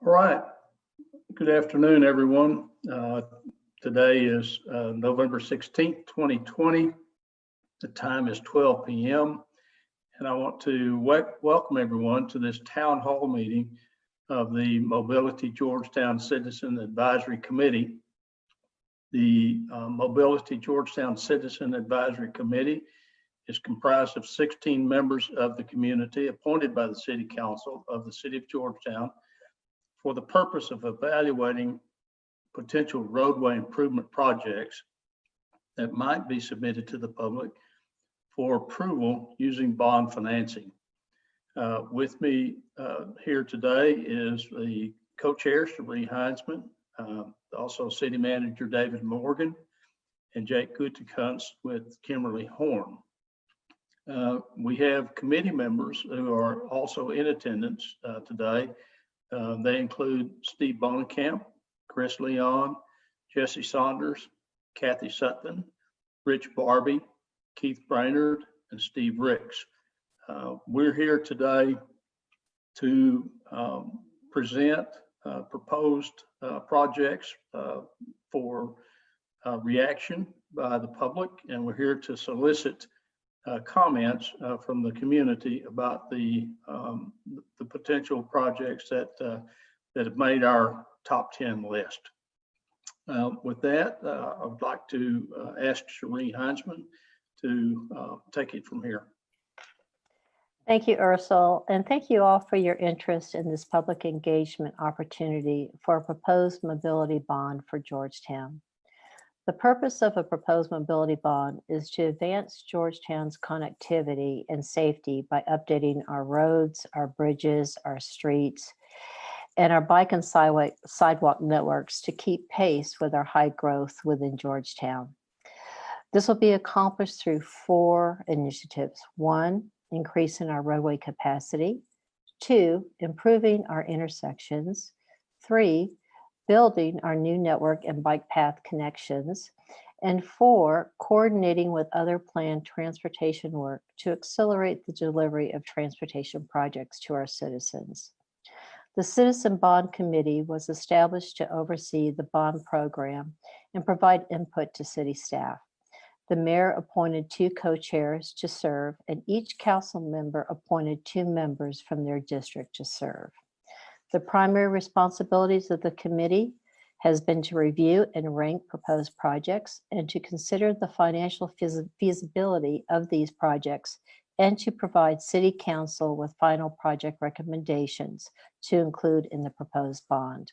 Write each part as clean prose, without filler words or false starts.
All right. Good afternoon, everyone. Today is November 16th, 2020. The time is 12 p.m. And I want to welcome everyone to this town hall meeting of the Mobility Georgetown Citizen Advisory Committee. The Mobility Georgetown Citizen Advisory Committee is comprised of 16 members of the community appointed by the City Council of the City of Georgetown for the purpose of evaluating potential roadway improvement projects that might be submitted to the public for approval using bond financing. With me here today is the co-chair, Cherie Heinzman, also City Manager David Morgan, and Jake Gutekunst with Kimberly Horn. We have committee members who are also in attendance today. They include Steve Bonenkamp, Chris Leon, Jesse Saunders, Kathy Sutton, Rich Barbie, Keith Brainerd, and Steve Ricks. We're here today to present proposed projects for reaction by the public, and we're here to solicit comments from the community about the potential projects that have made our top 10 list. With that, I would like to ask Cherie Heinzman to take it from here. Thank you, Ursula, and thank you all for your interest in this public engagement opportunity for a proposed mobility bond for Georgetown. The purpose of a proposed mobility bond is to advance Georgetown's connectivity and safety by updating our roads, our bridges, our streets, and our bike and sidewalk networks to keep pace with our high growth within Georgetown. This will be accomplished through 4 initiatives. 1, increasing our roadway capacity. 2, improving our intersections. 3, building our new network and bike path connections. And 4, coordinating with other planned transportation work to accelerate the delivery of transportation projects to our citizens. The Citizen Bond Committee was established to oversee the bond program and provide input to city staff. The mayor appointed 2 co-chairs to serve, and each council member appointed 2 members from their district to serve. The primary responsibilities of the committee has been to review and rank proposed projects and to consider the financial feasibility of these projects and to provide City Council with final project recommendations to include in the proposed bond.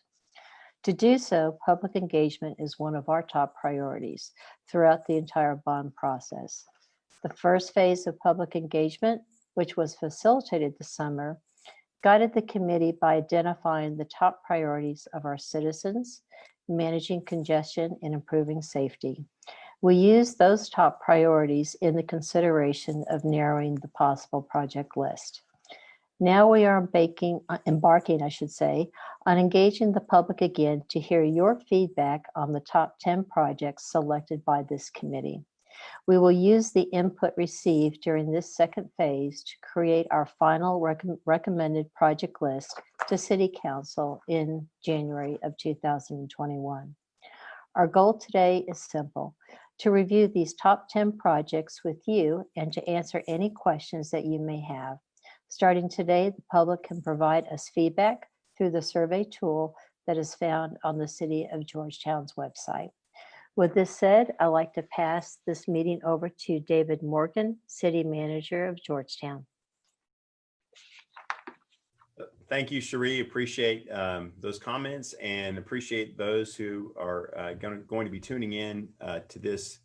To do so, public engagement is one of our top priorities throughout the entire bond process. The first phase of public engagement, which was facilitated this summer, guided the committee by identifying the top priorities of our citizens, managing congestion, and improving safety. We used those top priorities in the consideration of narrowing the possible project list. Now we are embarking, on engaging the public again to hear your feedback on the top 10 projects selected by this committee. We will use the input received during this second phase to create our final recommended project list to City Council in January of 2021. Our goal today is simple: to review these top 10 projects with you and to answer any questions that you may have. Starting today, the public can provide us feedback through the survey tool that is found on the City of Georgetown's website. With this said, I'd like to pass this meeting over to David Morgan, City Manager of Georgetown. Thank you, Cherie. Appreciate those comments and appreciate those who are going to be tuning in to this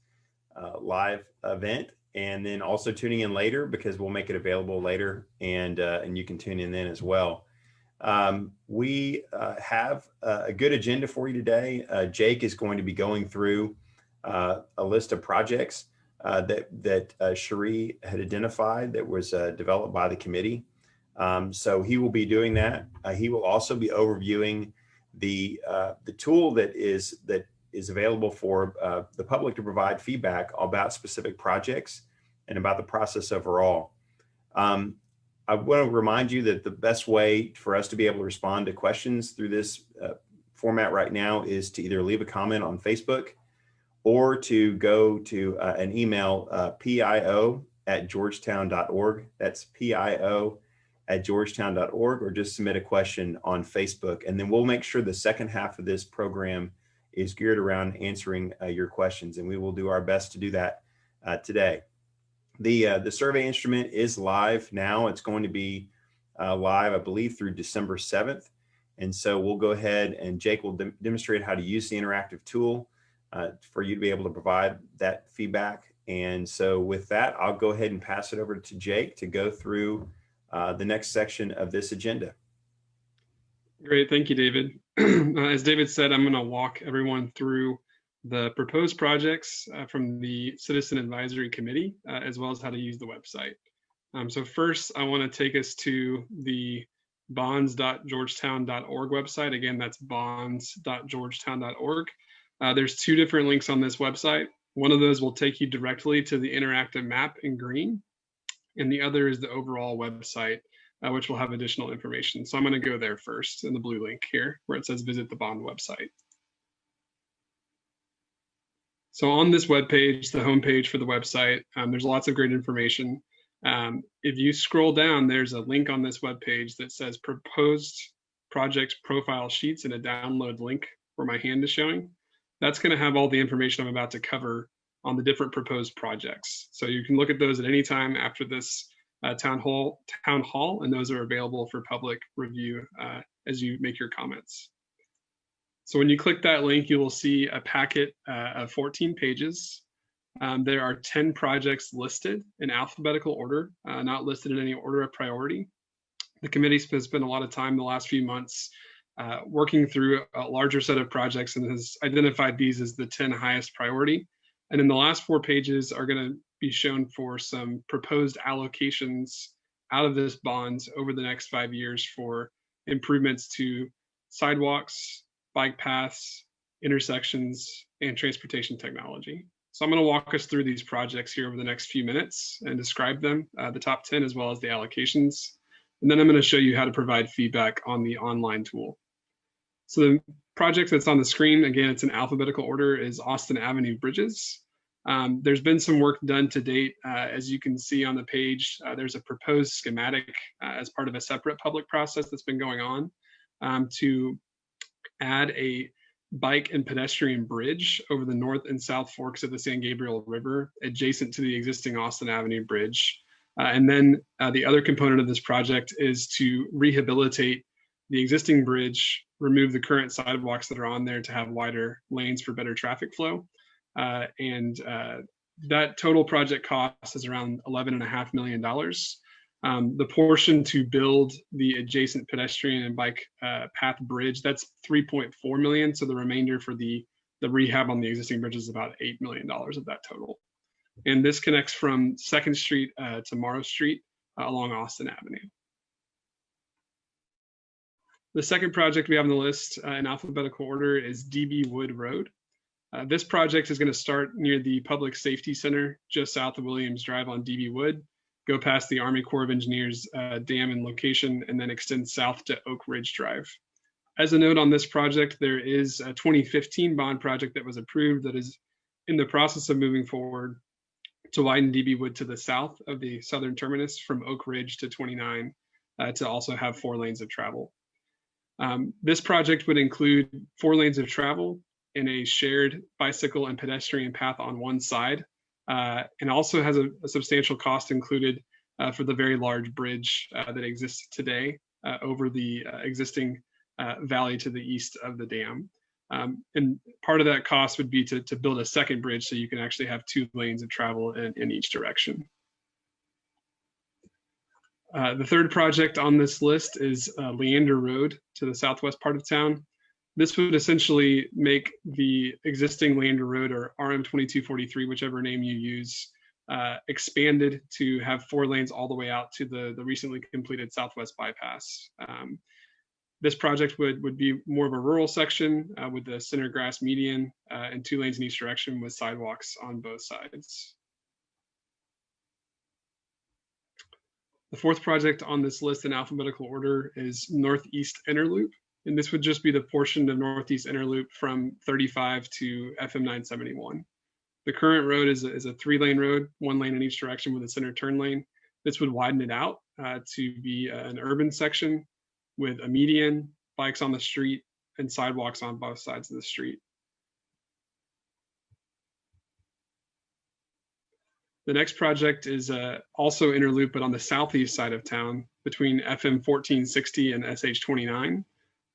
live event, and then also tuning in later because we'll make it available later, and you can tune in then as well. We have a good agenda for you today. Jake is going to be going through a list of projects that Cherie had identified that was developed by the committee. So he will be doing that. He will also be overviewing the tool that is available for the public to provide feedback about specific projects and about the process overall. I want to remind you that the best way for us to be able to respond to questions through this format right now is to either leave a comment on Facebook or to go to an email, pio@georgetown.org. That's pio@georgetown.org, or just submit a question on Facebook. And then we'll make sure the second half of this program is geared around answering your questions, and we will do our best to do that today. The survey instrument is live now. It's going to be live, I believe, through December 7th. And so we'll go ahead and Jake will demonstrate how to use the interactive tool for you to be able to provide that feedback. And so with that, I'll go ahead and pass it over to Jake to go through the next section of this agenda. Great, thank you, David. As David said, I'm going to walk everyone through the proposed projects from the Citizen Advisory Committee, as well as how to use the website. So first, I want to take us to the bonds.georgetown.org website. Again, that's bonds.georgetown.org. There's two different links on this website. One of those will take you directly to the interactive map in green, and the other is the overall website, which will have additional information. So I'm going to go there first in the blue link here where it says visit the bond website. So on this web page, the homepage for the website, there's lots of great information. If you scroll down, there's a link on this web page that says proposed project profile sheets and a download link where my hand is showing. That's going to have all the information I'm about to cover on the different proposed projects. So you can look at those at any time after this town hall, and those are available for public review as you make your comments. So when you click that link, you will see a packet of 14 pages. There are 10 projects listed in alphabetical order, not listed in any order of priority. The committee has spent a lot of time the last few months working through a larger set of projects and has identified these as the 10 highest priority. And then the last 4 pages are going to be shown for some proposed allocations out of this bond over the next 5 years for improvements to sidewalks, bike paths, intersections, and transportation technology. So I'm going to walk us through these projects here over the next few minutes and describe them, the top 10 as well as the allocations. And then I'm going to show you how to provide feedback on the online tool. So the project that's on the screen, again, it's in alphabetical order, is Austin Avenue Bridges. There's been some work done to date. As you can see on the page, there's a proposed schematic as part of a separate public process that's been going on to add a bike and pedestrian bridge over the north and south forks of the San Gabriel River, adjacent to the existing Austin Avenue Bridge. And then the other component of this project is to rehabilitate the existing bridge, remove the current sidewalks that are on there to have wider lanes for better traffic flow. That total project cost is around $11.5 million. The portion to build the adjacent pedestrian and bike path bridge, that's $3.4 million. So the remainder for the rehab on the existing bridge is about $8 million of that total. And this connects from 2nd Street to Morrow Street along Austin Avenue. The second project we have on the list in alphabetical order is DB Wood Road. This project is going to start near the Public Safety Center, just south of Williams Drive on DB Wood, go past the Army Corps of Engineers dam and location, and then extend south to Oak Ridge Drive. As a note on this project, there is a 2015 bond project that was approved that is in the process of moving forward to widen DB Wood to the south of the southern terminus from Oak Ridge to 29 to also have 4 lanes of travel. This project would include 4 lanes of travel and a shared bicycle and pedestrian path on one side, and also has a substantial cost included for the very large bridge that exists today over the existing valley to the east of the dam. And part of that cost would be to build a second bridge so you can actually have 2 lanes of travel in each direction. The third project on this list is Leander Road to the southwest part of town. This would essentially make the existing Leander Road, or RM 2243, whichever name you use, expanded to have 4 lanes all the way out to the recently completed Southwest Bypass. This project would be more of a rural section with the center grass median and 2 lanes in each direction with sidewalks on both sides. The fourth project on this list in alphabetical order is Northeast Inner Loop, and this would just be the portion of Northeast Inner Loop from 35 to FM 971. The current road is a 3-lane road, 1 lane in each direction with a center turn lane. This would widen it out to be an urban section with a median, bikes on the street, and sidewalks on both sides of the street. The next project is also inner loop, but on the southeast side of town between FM 1460 and SH 29,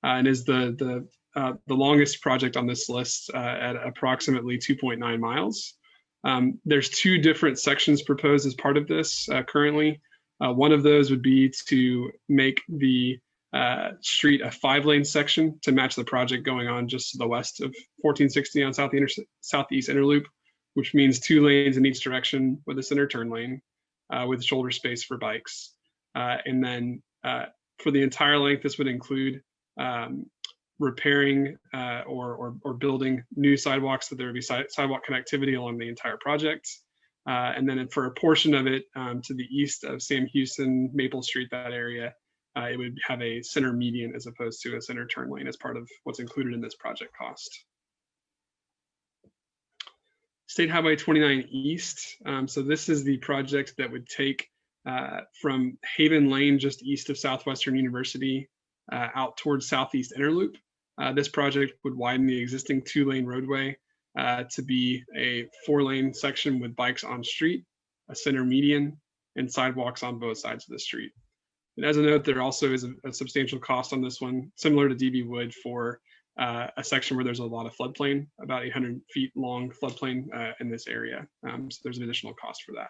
and is the longest project on this list at approximately 2.9 miles. There's 2 different sections proposed as part of this currently. One of those would be to make the street a 5-lane section to match the project going on just to the west of 1460 on southeast inner loop, which means 2 lanes in each direction with a center turn lane with shoulder space for bikes. And then for the entire length, this would include repairing or building new sidewalks, so there would be sidewalk connectivity along the entire project. And then for a portion of it to the east of Sam Houston, Maple Street, that area, it would have a center median as opposed to a center turn lane as part of what's included in this project cost. State Highway 29 East. So this is the project that would take from Haven Lane, just east of Southwestern University, out towards Southeast Inner Loop. This project would widen the existing 2-lane roadway to be a 4-lane section with bikes on street, a center median, and sidewalks on both sides of the street. And as a note, there also is a substantial cost on this one, similar to DB Wood, for a section where there's a lot of floodplain, about 800 feet long floodplain in this area. So there's an additional cost for that.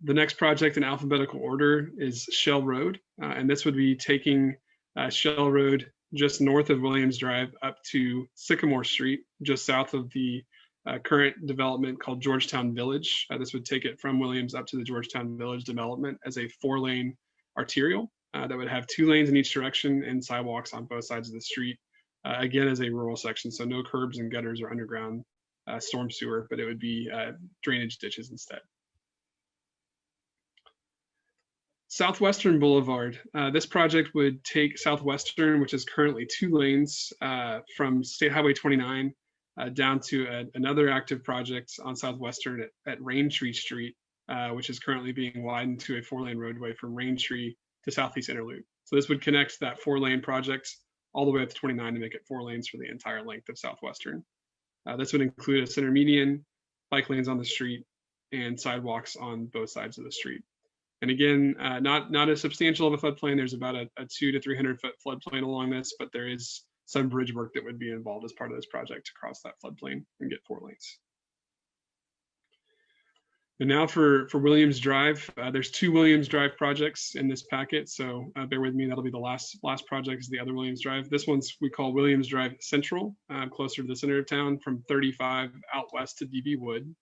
The next project in alphabetical order is Shell Road, and this would be taking Shell Road just north of Williams Drive up to Sycamore Street, just south of the current development called Georgetown Village. This would take it from Williams up to the Georgetown Village development as a 4-lane arterial that would have 2 lanes in each direction and sidewalks on both sides of the street, again as a rural section, so no curbs and gutters or underground storm sewer, but it would be drainage ditches instead. Southwestern Boulevard. This project would take Southwestern, which is currently 2 lanes from State Highway 29 down to another active project on Southwestern at Raintree Street, which is currently being widened to a 4-lane roadway from Raintree to Southeast Inner Loop. So this would connect that 4-lane project all the way up to 29 to make it 4 lanes for the entire length of Southwestern. This would include a center median, bike lanes on the street, and sidewalks on both sides of the street. And again, not as substantial of a floodplain. There's about a 200 to 300 foot floodplain along this, but there is some bridge work that would be involved as part of this project to cross that floodplain and get 4 lanes. And now for Williams Drive, there's 2 Williams Drive projects in this packet, so bear with me. That'll be the last project is the other Williams Drive. This one's we call Williams Drive Central, closer to the center of town, from 35 out west to DB Wood.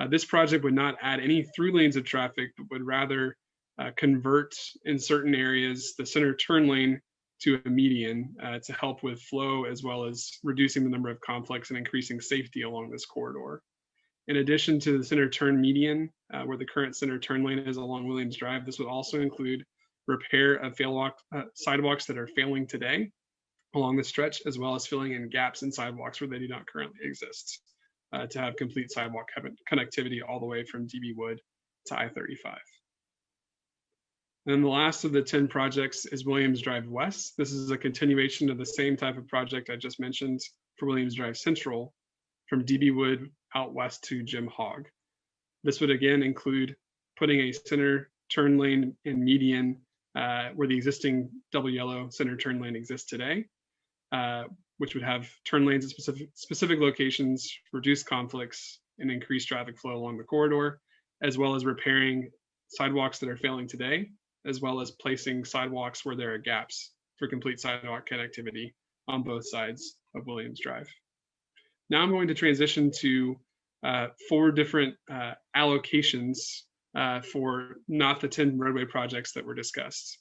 This project would not add any through lanes of traffic, but would rather convert in certain areas the center turn lane to a median to help with flow, as well as reducing the number of conflicts and increasing safety along this corridor. In addition to the center turn median, where the current center turn lane is along Williams Drive, this would also include repair of sidewalks that are failing today along the stretch, as well as filling in gaps in sidewalks where they do not currently exist, to have complete sidewalk connectivity all the way from DB Wood to I-35. And then the last of the 10 projects is Williams Drive West. This is a continuation of the same type of project I just mentioned for Williams Drive Central, from DB Wood out west to Jim Hogg. This would again include putting a center turn lane and median where the existing double yellow center turn lane exists today, which would have turn lanes at specific locations, reduce conflicts, and increase traffic flow along the corridor, as well as repairing sidewalks that are failing today, as well as placing sidewalks where there are gaps for complete sidewalk connectivity on both sides of Williams Drive. Now I'm going to transition to 4 different allocations for not the 10 roadway projects that were discussed.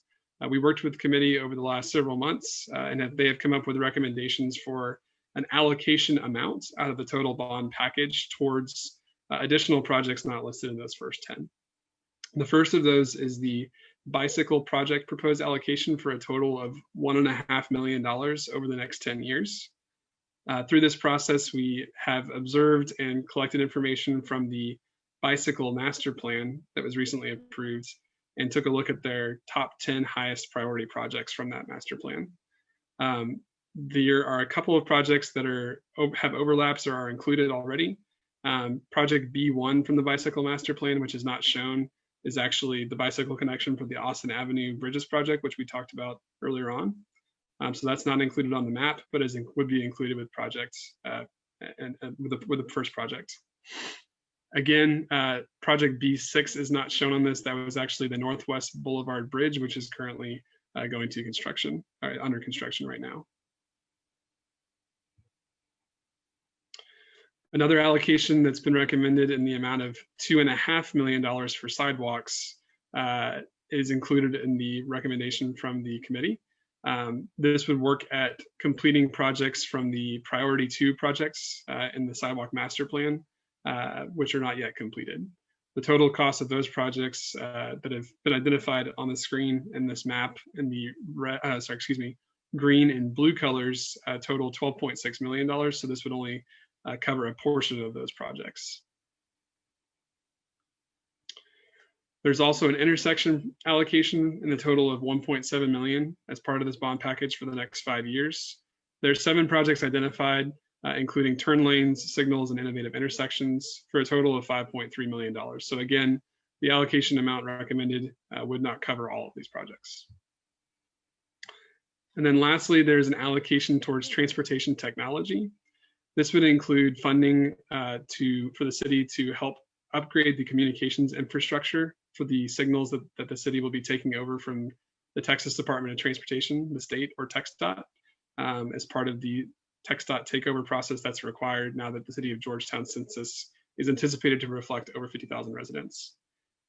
We worked with the committee over the last several months, and they have come up with recommendations for an allocation amount out of the total bond package towards additional projects not listed in those first 10. The first of those is the bicycle project proposed allocation for a total of $1.5 million over the next 10 years. Through this process, we have observed and collected information from the bicycle master plan that was recently approved and took a look at their top 10 highest priority projects from that master plan. There are a couple of projects that have overlaps or are included already. Project B1 from the bicycle master plan, which is not shown, is actually the bicycle connection for the Austin Ave Bridges project, which we talked about earlier on. So that's not included on the map, but would be included with projects and with the first project. Again, project B6 is not shown on this. That was actually the Northwest Boulevard Bridge, which is currently going to construction, under construction right now. Another allocation that's been recommended in the amount of $2.5 million for sidewalks is included in the recommendation from the committee. This would work at completing projects from the priority 2 projects in the sidewalk master plan, which are not yet completed. The total cost of those projects that have been identified on the screen in this map in the green and blue colors total $12.6 million. So this would only cover a portion of those projects. There's also an intersection allocation in the total of $1.7 million as part of this bond package for the next 5 years. There's 7 projects identified, including turn lanes, signals, and innovative intersections for a total of $5.3 million. So again, the allocation amount recommended would not cover all of these projects. And then lastly, there's an allocation towards transportation technology. This would include funding for the city to help upgrade the communications infrastructure for the signals that the city will be taking over from the Texas Department of Transportation, the state, or TxDOT, as part of the TxDOT takeover process that's required now that the city of Georgetown census is anticipated to reflect over 50,000 residents.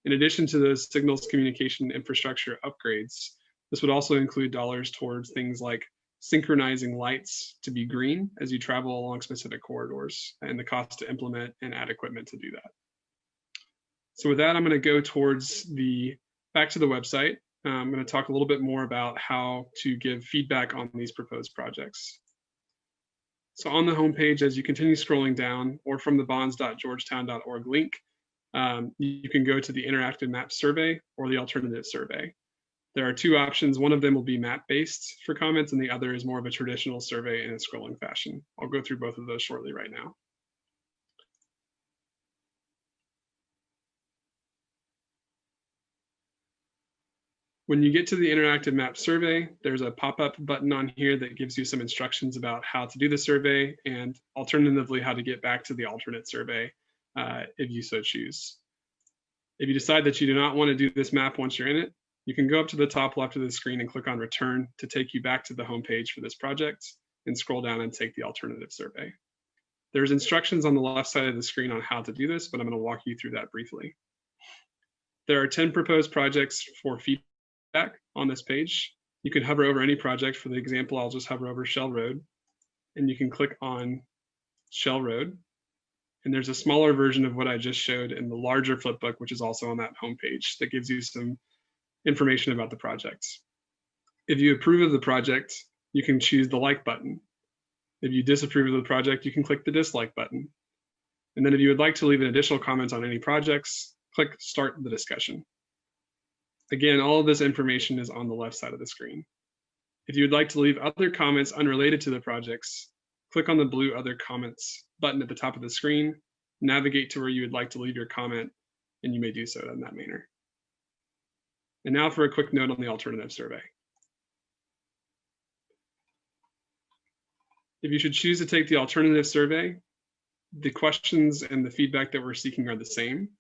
In addition to those signals communication infrastructure upgrades, this would also include dollars towards things like synchronizing lights to be green as you travel along specific corridors, and the cost to implement and add equipment to do that. So with that, I'm going to go towards back to the website. I'm going to talk a little bit more about how to give feedback on these proposed projects. So on the homepage, as you continue scrolling down, or from the bonds.georgetown.org link, you can go to the interactive map survey or the alternative survey. There are 2 options. One of them will be map-based for comments, and the other is more of a traditional survey in a scrolling fashion. I'll go through both of those shortly right now. When you get to the interactive map survey, there's a pop-up button on here that gives you some instructions about how to do the survey and alternatively how to get back to the alternate survey if you so choose. If you decide that you do not want to do this map once you're in it, you can go up to the top left of the screen and click on return to take you back to the home page for this project and scroll down and take the alternative survey. There's instructions on the left side of the screen on how to do this, but I'm going to walk you through that briefly. There are 10 proposed projects for feedback on this page. You can hover over any project. For the example, I'll just hover over Shell Road, and you can click on Shell Road. And there's a smaller version of what I just showed in the larger Flipbook, which is also on that homepage, that gives you some information about the projects. If you approve of the project, you can choose the like button. If you disapprove of the project, you can click the dislike button. And then if you would like to leave an additional comment on any projects, click start the discussion. Again, all of this information is on the left side of the screen. If you would like to leave other comments unrelated to the projects, click on the blue other comments button at the top of the screen, navigate to where you would like to leave your comment, and you may do so in that manner. And now for a quick note on the alternative survey. If you should choose to take the alternative survey, the questions and the feedback that we're seeking are the same.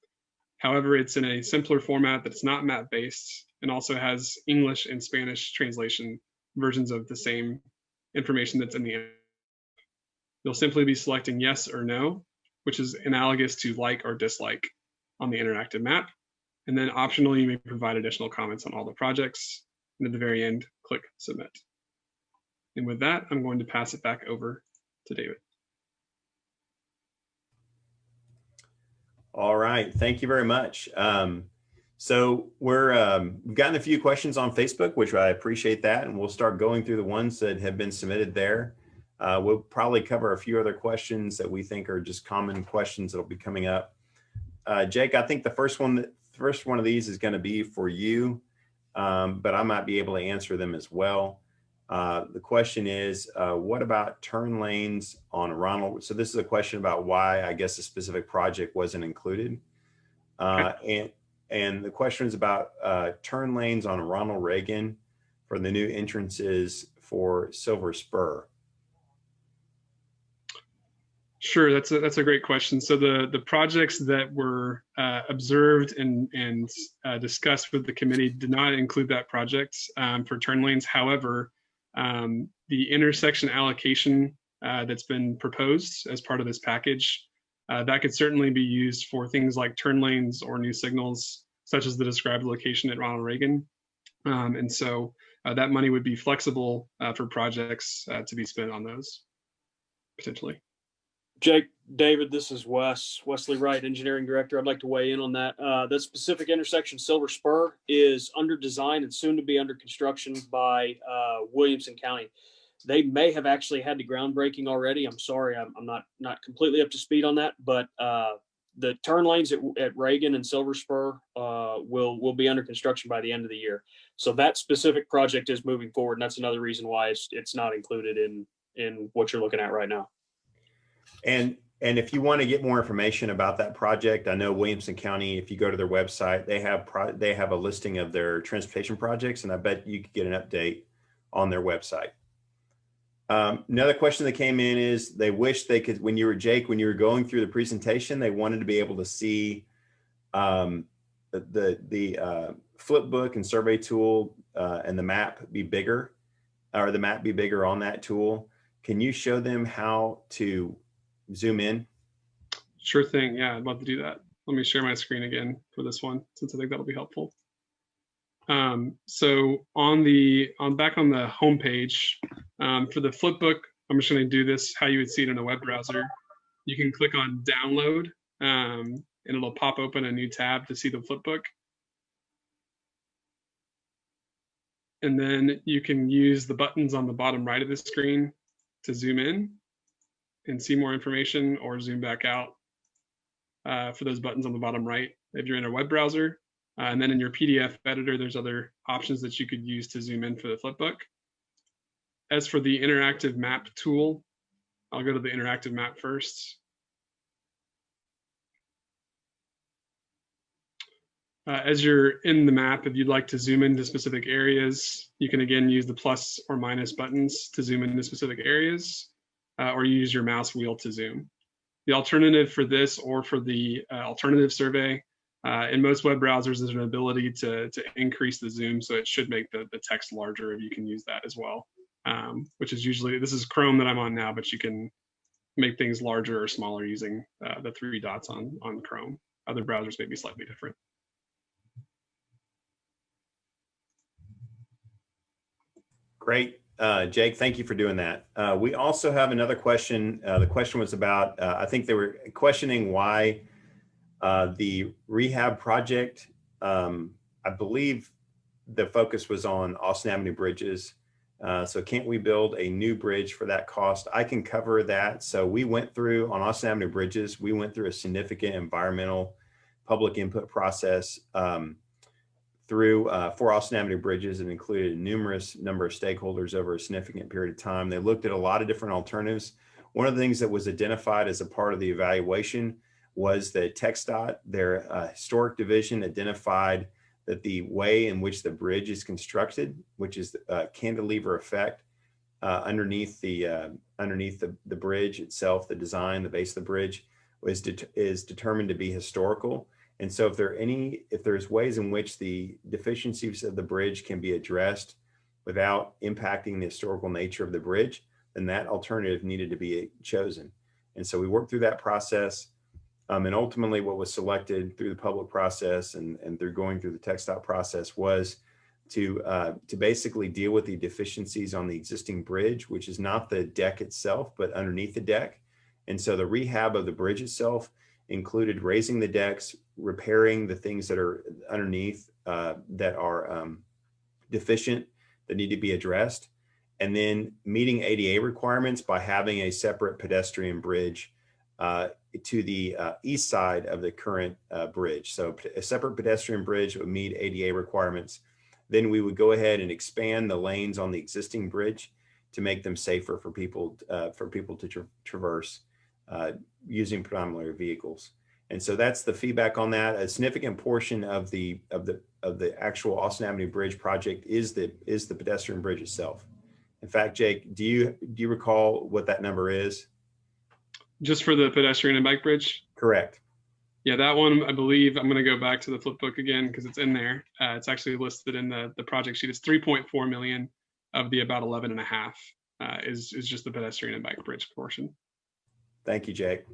However, it's in a simpler format that's not map-based and also has English and Spanish translation versions of the same information that's in the app. You'll simply be selecting yes or no, which is analogous to like or dislike on the interactive map. And then optionally, you may provide additional comments on all the projects. And at the very end, click submit. And with that, I'm going to pass it back over to David. All right, thank you very much. So we've gotten a few questions on Facebook, which I appreciate that, and we'll start going through the ones that have been submitted there. We'll probably cover a few other questions that we think are just common questions that'll be coming up. Jake, I think the first one of these is going to be for you, but I might be able to answer them as well. The question is, what about turn lanes on Ronald? So this is a question about why I guess a specific project wasn't included. And the question is about turn lanes on Ronald Reagan for the new entrances for Silver Spur. Sure, that's a great question. So the projects that were observed and discussed with the committee did not include that project for turn lanes. However, the intersection allocation that's been proposed as part of this package, that could certainly be used for things like turn lanes or new signals, such as the described location at Ronald Reagan. And so that money would be flexible for projects to be spent on those, potentially. Jake, David, this is Wesley Wright, Engineering Director. I'd like to weigh in on that. The specific intersection, Silver Spur, is under design and soon to be under construction by Williamson County. They may have actually had the groundbreaking already. I'm sorry, I'm not completely up to speed on that, but the turn lanes at Reagan and Silver Spur will be under construction by the end of the year. So that specific project is moving forward, and that's another reason why it's not included in what you're looking at right now. And if you want to get more information about that project, I know Williamson County, if you go to their website, they have a listing of their transportation projects, and I bet you could get an update on their website. Another question that came in is they wish they could, when you were going through the presentation, they wanted to be able to see the Flipbook and survey tool and the map be bigger, or the map be bigger on that tool. Can you show them how to zoom in? Sure thing. Yeah, I'd love to do that. Let me share my screen again for this one, since I think that'll be helpful. So back on the home page, for the Flipbook, I'm just going to do this how you would see it in a web browser. You can click on download, and it'll pop open a new tab to see the Flipbook. And then you can use the buttons on the bottom right of the screen to zoom in and see more information, or zoom back out for those buttons on the bottom right if you're in a web browser. And then in your PDF editor, there's other options that you could use to zoom in for the Flipbook. As for the interactive map tool, I'll go to the interactive map first. As you're in the map, if you'd like to zoom into specific areas, you can again use the plus or minus buttons to zoom into specific areas, or use your mouse wheel to zoom. The alternative for this, or for the alternative survey, in most web browsers, there's an ability to increase the zoom, so it should make the text larger if you can use that as well, which is usually, this is Chrome that I'm on now, but you can make things larger or smaller using the 3 dots on Chrome. Other browsers may be slightly different. Great. Jake, thank you for doing that. We also have another question. The question was about, I think they were questioning why the rehab project, I believe the focus was on Austin Avenue bridges. So can't we build a new bridge for that cost? I can cover that. So we went through, on Austin Avenue bridges, we went through a significant environmental public input process for Austin Avenue bridges, and included a numerous number of stakeholders over a significant period of time. They looked at a lot of different alternatives. One of the things that was identified as a part of the evaluation was that TxDOT, their historic division, identified that the way in which the bridge is constructed, which is cantilever effect underneath the bridge itself, the design, the base of the bridge, is determined to be historical. And so if there's ways in which the deficiencies of the bridge can be addressed without impacting the historical nature of the bridge, then that alternative needed to be chosen. And so we worked through that process. And ultimately what was selected through the public process and through going through the TxDOT process was to basically deal with the deficiencies on the existing bridge, which is not the deck itself, but underneath the deck. And so the rehab of the bridge itself included raising the decks, repairing the things that are underneath that are deficient, that need to be addressed, and then meeting ADA requirements by having a separate pedestrian bridge to the east side of the current bridge. So a separate pedestrian bridge would meet ADA requirements. Then we would go ahead and expand the lanes on the existing bridge to make them safer for people to traverse using predominantly vehicles. And so that's the feedback on that. A significant portion of the actual Austin Avenue Bridge project is the pedestrian bridge itself. In fact, Jake, do you recall what that number is? Just for the pedestrian and bike bridge? Correct. Yeah, that one, I believe, I'm going to go back to the Flipbook again because it's in there. It's actually listed in the project sheet. It's 3.4 million of the about 11.5 is just the pedestrian and bike bridge portion. Thank you, Jake.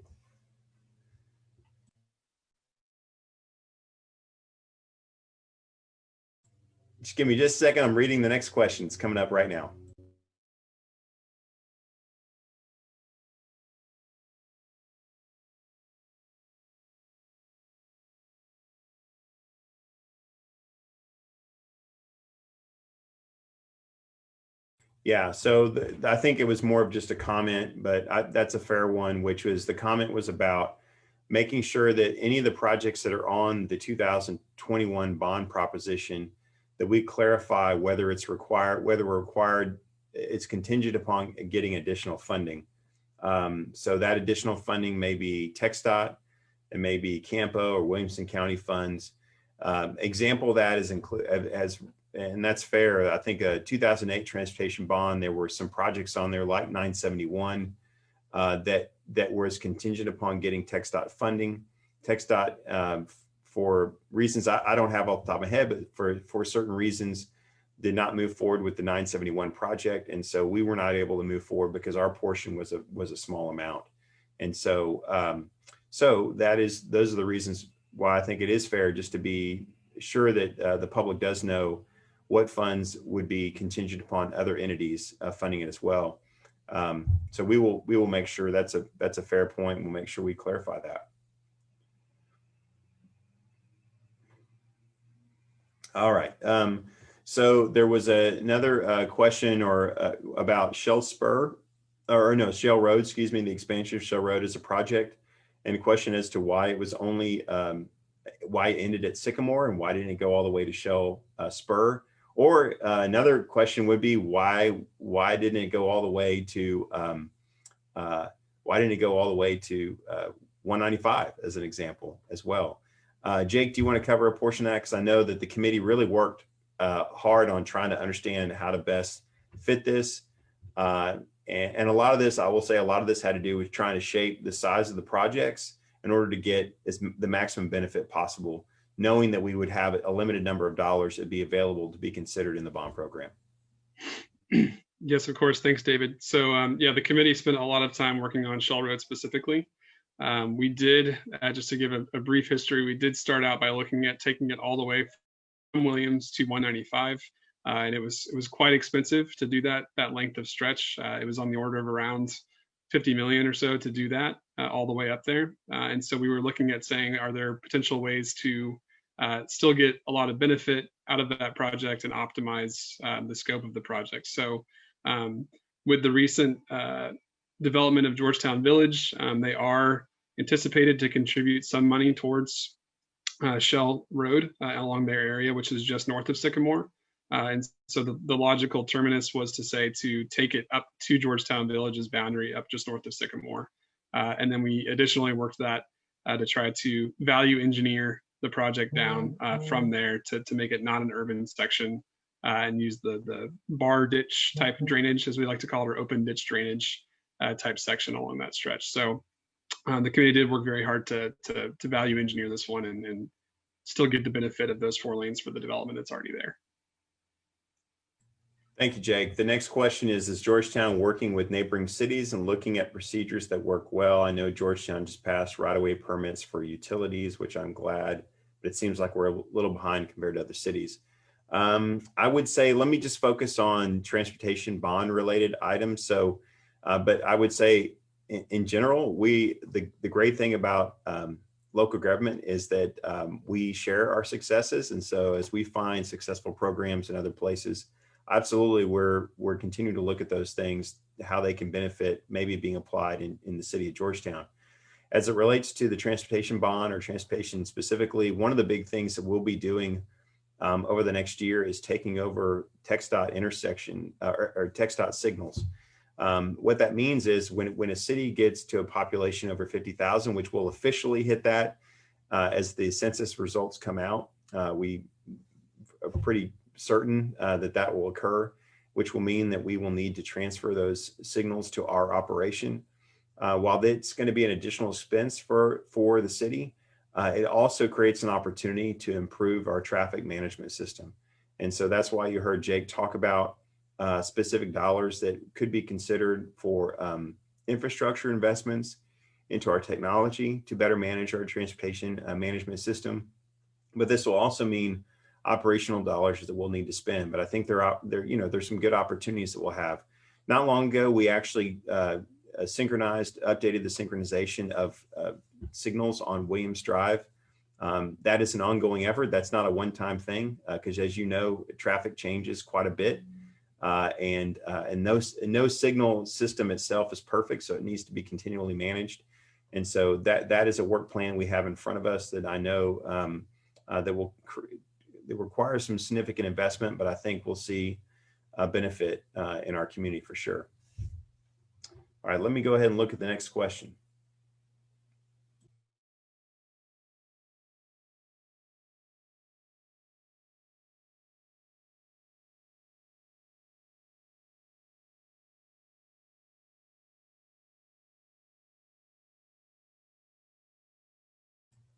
Just give me just a second. I'm reading the next question. It's coming up right now. Yeah, so I think it was more of just a comment, but that's a fair one, which was the comment was about making sure that any of the projects that are on the 2021 bond proposition, that we clarify whether it's required, it's contingent upon getting additional funding. So that additional funding may be TxDOT, it may be Campo or Williamson County funds. Example of that is and that's fair. I think a 2008 transportation bond, there were some projects on there like 971 that was contingent upon getting TxDOT funding. TxDOT, for reasons I don't have off the top of my head, but for certain reasons, did not move forward with the 971 project. And so we were not able to move forward because our portion was a small amount. And so, those are the reasons why I think it is fair just to be sure that the public does know what funds would be contingent upon other entities funding it as well. So we will make sure that's a fair point. We'll make sure we clarify that. All right. So there was another question about Shell Road, excuse me, the expansion of Shell Road as a project, and a question as to why it was only why it ended at Sycamore and why didn't it go all the way to Shell Spur? Or another question would be why didn't it go all the way to 195 as an example as well? Jake, do you want to cover a portion of that? Because I know that the committee really worked hard on trying to understand how to best fit this. And a lot of this, I will say, a lot of this had to do with trying to shape the size of the projects in order to get the maximum benefit possible, knowing that we would have a limited number of dollars that be available to be considered in the bond program. Yes, of course. Thanks, David. So yeah, the committee spent a lot of time working on Shell Road specifically. We did, just to give a brief history, we did start out by looking at taking it all the way from Williams to 195. And it was quite expensive to do that length of stretch. It was on the order of around 50 million or so to do that all the way up there. And so we were looking at saying, are there potential ways to still get a lot of benefit out of that project and optimize the scope of the project? So with the recent development of Georgetown Village, they are anticipated to contribute some money towards Shell Road along their area, which is just north of Sycamore. And so the logical terminus was to say to take it up to Georgetown Village's boundary up just north of Sycamore. And then we additionally worked that to try to value engineer the project down from there to make it not an urban section and use the bar ditch type drainage, as we like to call it, or open ditch drainage type section along that stretch. So the committee did work very hard to value engineer this one and still get the benefit of those 4 lanes for the development that's already there. Thank you, Jake. The next question is Georgetown working with neighboring cities and looking at procedures that work well? I know Georgetown just passed right-of-way permits for utilities, which I'm glad, but it seems like we're a little behind compared to other cities. I would say, let me just focus on transportation bond related items. So, but I would say in general, the great thing about local government is that we share our successes. And so as we find successful programs in other places, absolutely, we're continuing to look at those things, how they can benefit maybe being applied in the city of Georgetown. As it relates to the transportation bond or transportation specifically, one of the big things that we'll be doing over the next year is taking over TxDOT intersection or TxDOT signals. What that means is when a city gets to a population over 50,000, which will officially hit that as the census results come out, we are pretty certain that will occur, which will mean that we will need to transfer those signals to our operation. While it's going to be an additional expense for the city, it also creates an opportunity to improve our traffic management system. And so that's why you heard Jake talk about specific dollars that could be considered for infrastructure investments into our technology to better manage our transportation management system. But this will also mean operational dollars that we'll need to spend. But I think there's some good opportunities that we'll have. Not long ago, we actually updated the synchronization of signals on Williams Drive. That is an ongoing effort. That's not a one-time thing because, as you know, traffic changes quite a bit, and no signal system itself is perfect, so it needs to be continually managed. And so that is a work plan we have in front of us that I know that requires some significant investment, but I think we'll see a benefit in our community for sure. All right, let me go ahead and look at the next question.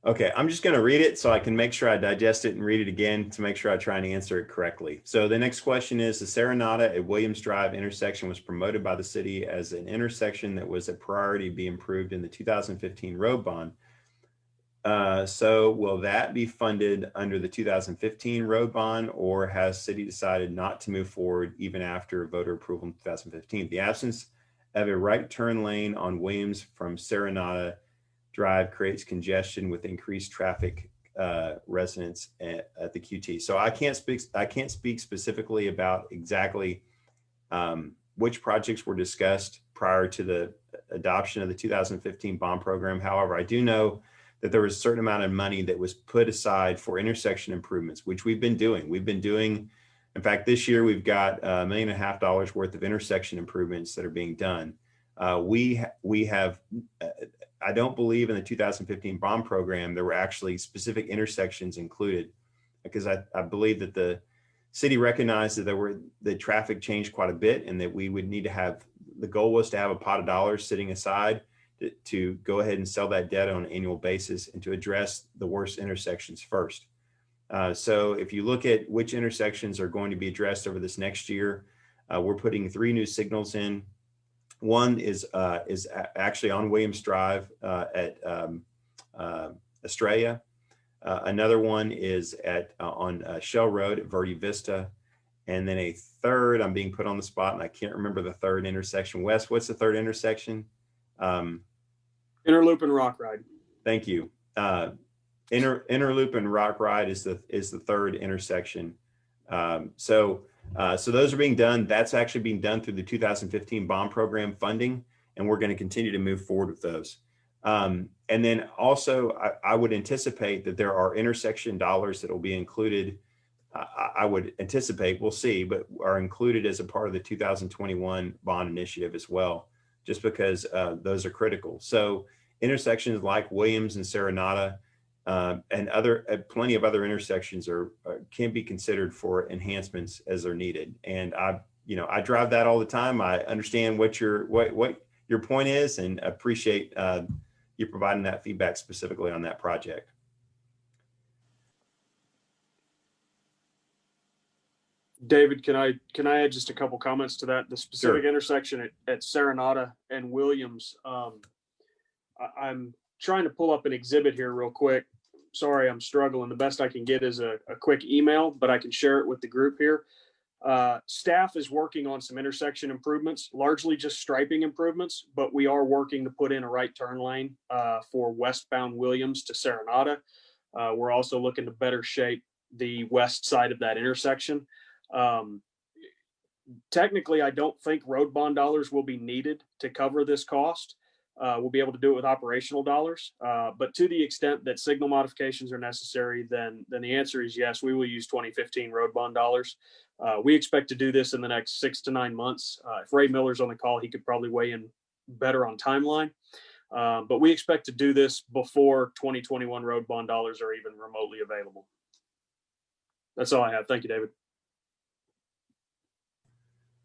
Okay, I'm just going to read it so I can make sure I digest it and read it again to make sure I try and answer it correctly. So the next question is, the Saranata at Williams Drive intersection was promoted by the city as an intersection that was a priority to be improved in the 2015 road bond. So will that be funded under the 2015 road bond, or has city decided not to move forward even after voter approval in 2015? The absence of a right turn lane on Williams from Saranata Drive creates congestion with increased traffic residents at the QT. So I can't speak specifically about exactly which projects were discussed prior to the adoption of the 2015 bond program. However, I do know that there was a certain amount of money that was put aside for intersection improvements, which we've been doing. In fact, this year we've got $1.5 million worth of intersection improvements that are being done. We have, I don't believe in the 2015 bond program, there were actually specific intersections included, because I believe that the city recognized that the traffic changed quite a bit and that we would need to have, the goal was to have a pot of dollars sitting aside to go ahead and sell that debt on an annual basis and to address the worst intersections first. So if you look at which intersections are going to be addressed over this next year, we're putting 3 new signals in. One is actually on Williams Drive at Estrella. Another one is on Shell Road at Verde Vista. And then a third, I'm being put on the spot and I can't remember the third intersection. Wes, what's the third intersection? Interloop and Rock Ride. Thank you. Interloop and Rock Ride is the third intersection. So those are being done. That's actually being done through the 2015 bond program funding, and we're going to continue to move forward with those. And then also, I would anticipate that there are intersection dollars that will be included. I would anticipate, we'll see, but are included as a part of the 2021 bond initiative as well, just because those are critical. So intersections like Williams and Saranata and plenty of other intersections can be considered for enhancements as they're needed. And I drive that all the time. I understand what your point is and appreciate you providing that feedback specifically on that project. David, can I add just a couple comments to that? The specific Sure. intersection at Saranata and Williams. I'm trying to pull up an exhibit here real quick. Sorry, I'm struggling. The best I can get is a quick email, but I can share it with the group here. Staff is working on some intersection improvements, largely just striping improvements, but we are working to put in a right turn lane for westbound Williams to Saranata. We're also looking to better shape the west side of that intersection. Technically, I don't think road bond dollars will be needed to cover this cost. We'll be able to do it with operational dollars, but to the extent that signal modifications are necessary, then the answer is yes, we will use 2015 road bond dollars. We expect to do this in the next 6 to 9 months. If Ray Miller's on the call, he could probably weigh in better on timeline, but we expect to do this before 2021 road bond dollars are even remotely available. That's all I have. Thank you, David.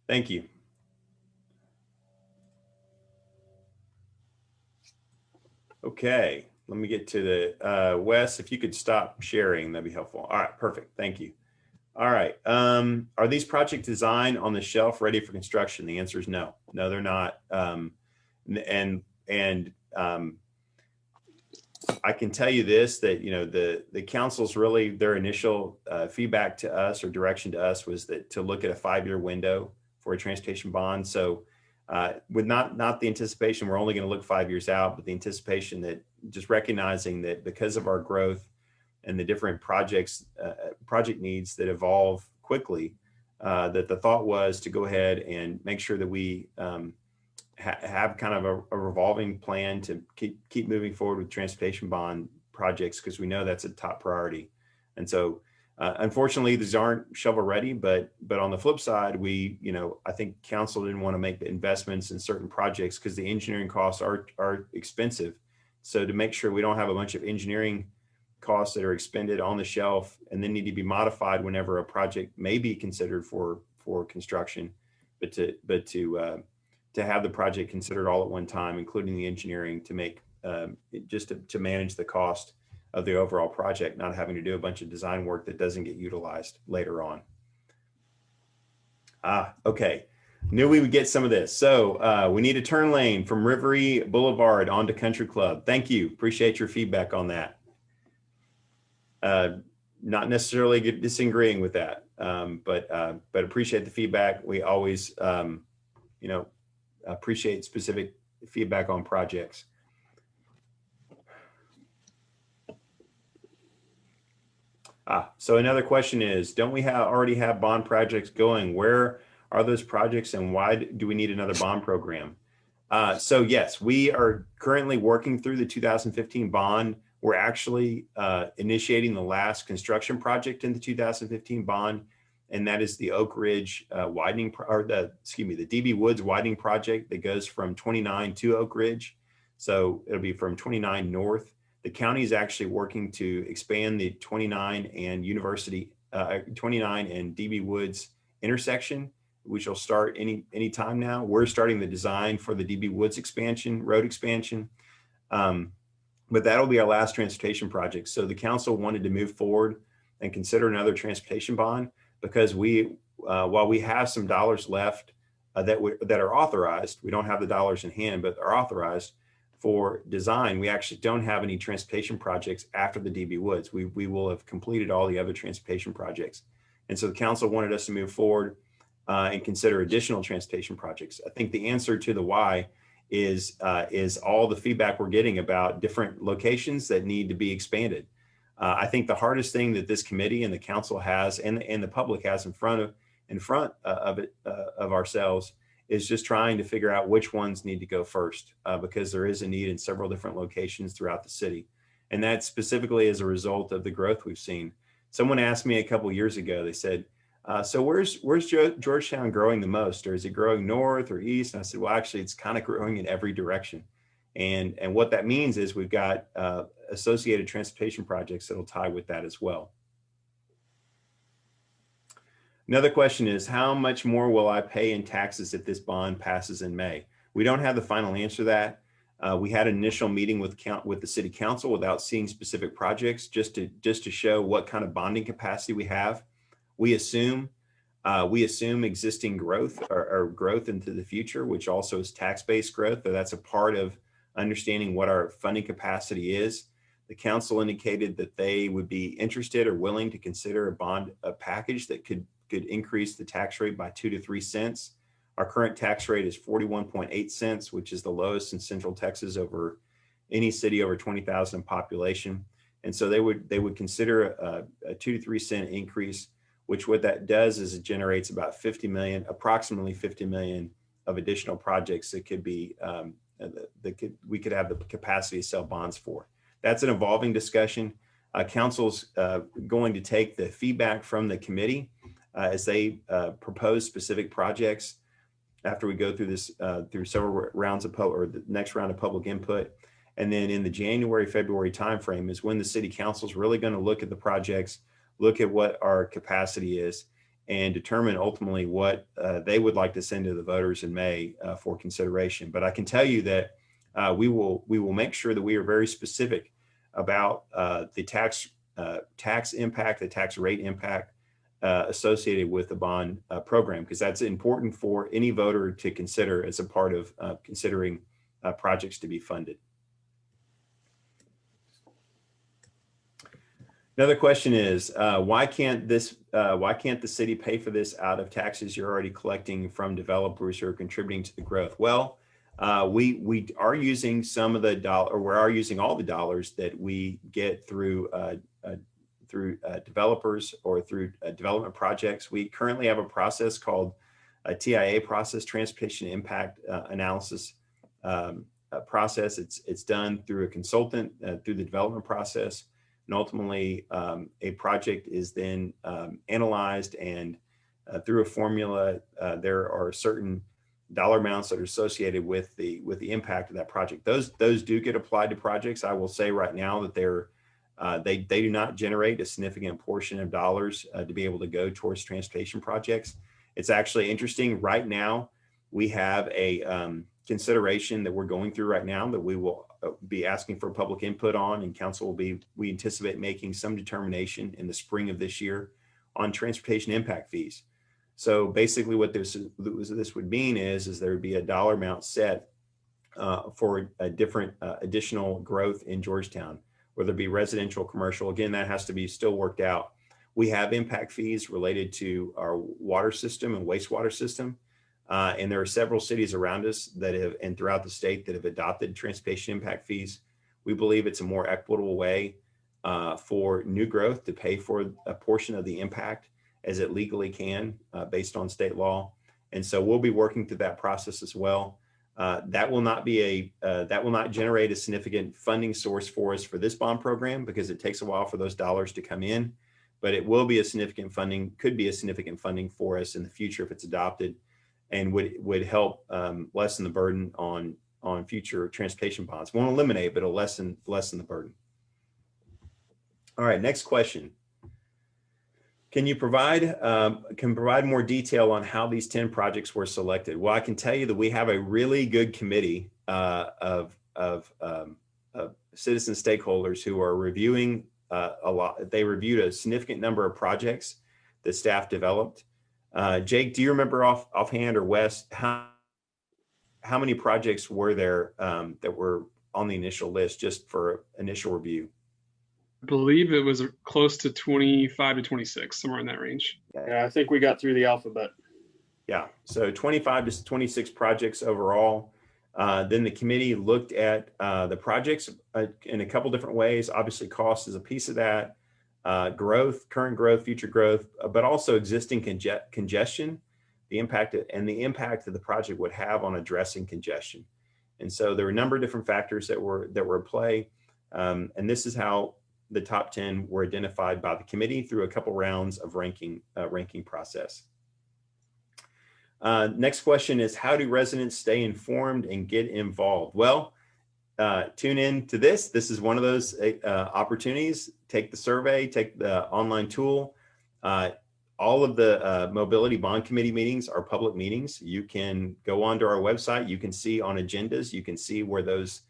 Thank you. Okay, let me get to the Wes. If you could stop sharing, that'd be helpful. All right, perfect. Thank you. All right. Are these project design on the shelf ready for construction? The answer is no. No, they're not. I can tell you this, that the council's really, their initial feedback to us or direction to us was that to look at a 5-year window for a transportation bond. So with not the anticipation, we're only going to look 5 years out, but the anticipation that just recognizing that because of our growth and the different project needs that evolve quickly, that the thought was to go ahead and make sure that we have kind of a revolving plan to keep moving forward with transportation bond projects, because we know that's a top priority. And so unfortunately, these aren't shovel ready, but on the flip side, I think council didn't want to make the investments in certain projects because the engineering costs are expensive. So to make sure we don't have a bunch of engineering costs that are expended on the shelf and then need to be modified whenever a project may be considered for construction, but to have the project considered all at one time, including the engineering, to make to manage the cost of the overall project, not having to do a bunch of design work that doesn't get utilized later on. Okay. Knew we would get some of this. So we need a turn lane from Rivery Boulevard onto Country Club. Thank you. Appreciate your feedback on that. Not necessarily disagreeing with that, but appreciate the feedback. We always, appreciate specific feedback on projects. So another question is, don't we already have bond projects going? Where are those projects and why do we need another bond program? So yes, we are currently working through the 2015 bond. We're actually initiating the last construction project in the 2015 bond, and that is the Oak Ridge widening, or the DB Woods widening project that goes from 29 to Oak Ridge. So it'll be from 29 north. The county is actually working to expand the 29 and 29 and DB Woods intersection, which will start any time now. We're starting the design for the DB Woods road expansion. But that'll be our last transportation project. So the council wanted to move forward and consider another transportation bond because while we have some dollars left that are authorized, we don't have the dollars in hand, but are authorized for design. We actually don't have any transportation projects after the DB Woods. We will have completed all the other transportation projects. And so the council wanted us to move forward and consider additional transportation projects. I think the answer to the why is all the feedback we're getting about different locations that need to be expanded. I think the hardest thing that this committee and the council has and the public has in front of ourselves is just trying to figure out which ones need to go first, because there is a need in several different locations throughout the city. And that's specifically as a result of the growth we've seen. Someone asked me a couple of years ago, they said, so where's Georgetown growing the most? Or is it growing north or east? And I said, well, actually, it's kind of growing in every direction. And what that means is we've got associated transportation projects that'll tie with that as well. Another question is, how much more will I pay in taxes if this bond passes in May? We don't have the final answer to that. We had an initial meeting with the city council without seeing specific projects, just to show what kind of bonding capacity we have. We assume existing growth or growth into the future, which also is tax-based growth. So that's a part of understanding what our funding capacity is. The council indicated that they would be interested or willing to consider a package that could could increase the tax rate by 2 to 3 cents. Our current tax rate is 41.8 cents, which is the lowest in Central Texas over any city over 20,000 in population. And so they would consider a 2 to 3 cent increase, which what that does is it generates about approximately 50 million of additional projects that could be, we could have the capacity to sell bonds for. That's an evolving discussion. Council's going to take the feedback from the committee as they propose specific projects after we go through this, through several rounds of or the next round of public input. And then in the January, February timeframe is when the city council is really going to look at the projects, look at what our capacity is, and determine ultimately what they would like to send to the voters in May for consideration. But I can tell you that we will make sure that we are very specific about the tax impact, the tax rate impact associated with the bond program, because that's important for any voter to consider as a part of considering projects to be funded. Another question is, why can't the city pay for this out of taxes you're already collecting from developers who are contributing to the growth? Well, we are using some of the we are using all the dollars that we get through developers or through development projects. We currently have a process called a TIA process, Transportation Impact Analysis process. It's done through a consultant through the development process. And ultimately, a project is then analyzed, and through a formula, there are certain dollar amounts that are associated with the impact of that project. Those do get applied to projects. I will say right now that they do not generate a significant portion of dollars to be able to go towards transportation projects. It's actually interesting. Right now, we have a consideration that we're going through right now that we will be asking for public input on, and council will be, we anticipate making some determination in the spring of this year on transportation impact fees. So basically what this would mean is there would be a dollar amount set for a different additional growth in Georgetown, whether it be residential, commercial. Again, that has to be still worked out. We have impact fees related to our water system and wastewater system. And there are several cities around us that have, and throughout the state, that have adopted transportation impact fees. We believe it's a more equitable way for new growth to pay for a portion of the impact as it legally can based on state law. And so we'll be working through that process as well. That will not generate a significant funding source for us for this bond program, because it takes a while for those dollars to come in, but it will be a significant funding, could be a significant funding for us in the future if it's adopted, and would help lessen the burden on future transportation bonds. Won't eliminate, but it'll lessen the burden. All right, next question. Can you provide more detail on how these 10 projects were selected? Well, I can tell you that we have a really good committee of citizen stakeholders who are reviewing a lot. They reviewed a significant number of projects that staff developed. Jake, do you remember offhand, or Wes, how many projects were there that were on the initial list just for initial review? I believe it was close to 25 to 26, somewhere in that range. Yeah, I think we got through the alphabet. Yeah, so 25 to 26 projects overall. Then the committee looked at the projects in a couple different ways. Obviously, cost is a piece of that. Growth, current growth, future growth, but also existing congestion, the impact that the project would have on addressing congestion. And so there were a number of different factors that were at play. And this is how the top 10 were identified by the committee through a couple rounds of ranking process. Next question is, how do residents stay informed and get involved? Well, tune in to this. This is one of those opportunities. Take the survey, take the online tool. All of the Mobility Bond Committee meetings are public meetings. You can go onto our website. You can see on agendas. You can see where those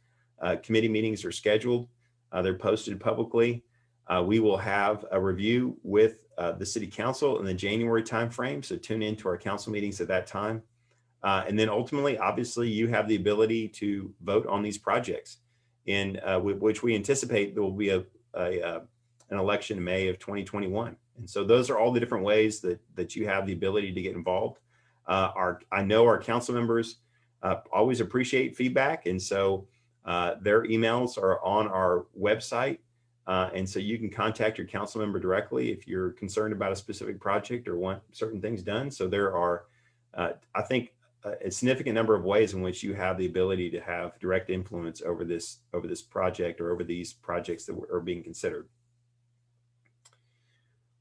committee meetings are scheduled. They're posted publicly. We will have a review with the City Council in the January timeframe. So tune into our council meetings at that time. And then ultimately, obviously, you have the ability to vote on these projects, in which we anticipate there will be an election in May of 2021. And so those are all the different ways that you have the ability to get involved. I know our council members always appreciate feedback. And so their emails are on our website. And so you can contact your council member directly if you're concerned about a specific project or want certain things done. So there are, I think, a significant number of ways in which you have the ability to have direct influence over this project or over these projects that are being considered.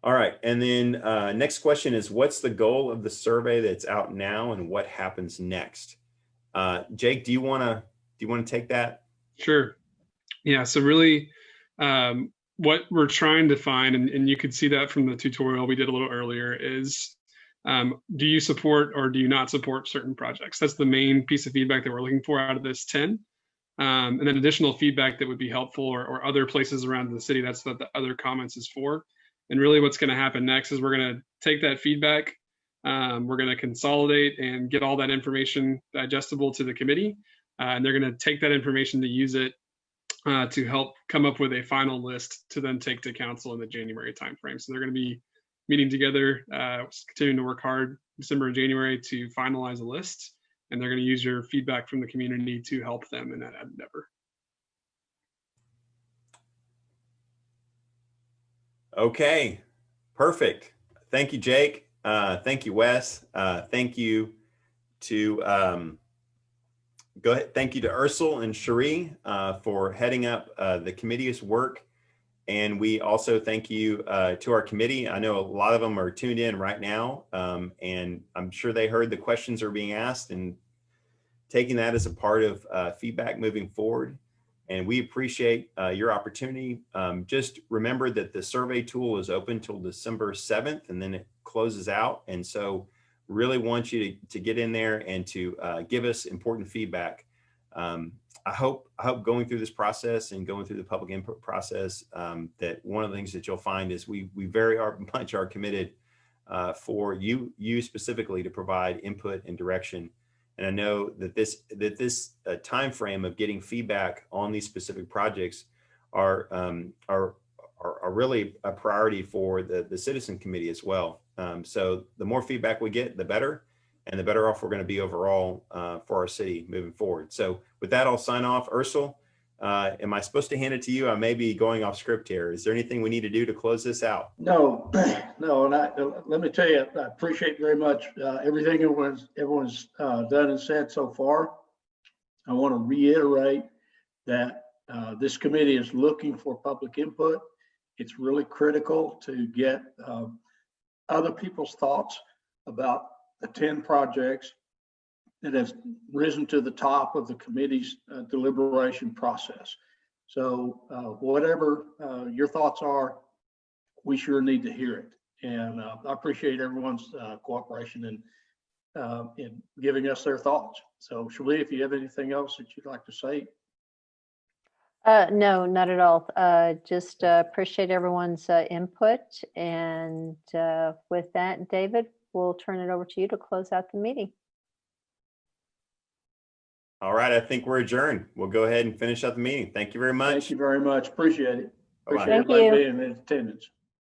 All right, and then next question is, what's the goal of the survey that's out now, and what happens next? Jake, do you want to take that? Sure. Yeah. So really, what we're trying to find, and you could see that from the tutorial we did a little earlier, is do you support or do you not support certain projects? That's the main piece of feedback that we're looking for out of this 10. And then additional feedback that would be helpful, or other places around the city. That's what the other comments is for. And really what's going to happen next is we're going to take that feedback, we're going to consolidate and get all that information digestible to the committee. And they're going to take that information to use it to help come up with a final list to then take to council in the January timeframe. So they're going to be meeting together, continuing to work hard December and January to finalize a list. And they're going to use your feedback from the community to help them in that endeavor. Okay, perfect. Thank you, Jake. Thank you, Wes. Thank you to go ahead. Thank you to Ursula and Cherie for heading up the committee's work. And we also thank you to our committee. I know a lot of them are tuned in right now, and I'm sure they heard the questions are being asked and taking that as a part of feedback moving forward. And we appreciate your opportunity. Just remember that the survey tool is open till December 7th, and then it closes out. And so really want you to get in there and to give us important feedback. I hope going through this process and going through the public input process, that one of the things that you'll find is we very much are committed for you specifically to provide input and direction. And I know that this time frame of getting feedback on these specific projects are really a priority for the citizen committee as well. So the more feedback we get, the better. And the better off we're going to be overall for our city moving forward. So with that, I'll sign off. Ursula, am I supposed to hand it to you? I may be going off script here. Is there anything we need to do to close this out? No. And let me tell you, I appreciate very much everything everyone's done and said so far. I want to reiterate that this committee is looking for public input. It's really critical to get other people's thoughts about the 10 projects that have risen to the top of the committee's deliberation process. So whatever your thoughts are, we sure need to hear it. And I appreciate everyone's cooperation in giving us their thoughts. So Shirley, if you have anything else that you'd like to say. No, not at all. Just appreciate everyone's input. And with that, David, we'll turn it over to you to close out the meeting. All right, I think we're adjourned. We'll go ahead and finish up the meeting. Thank you very much. Thank you very much. Appreciate it. Bye-bye. Appreciate everybody being in attendance.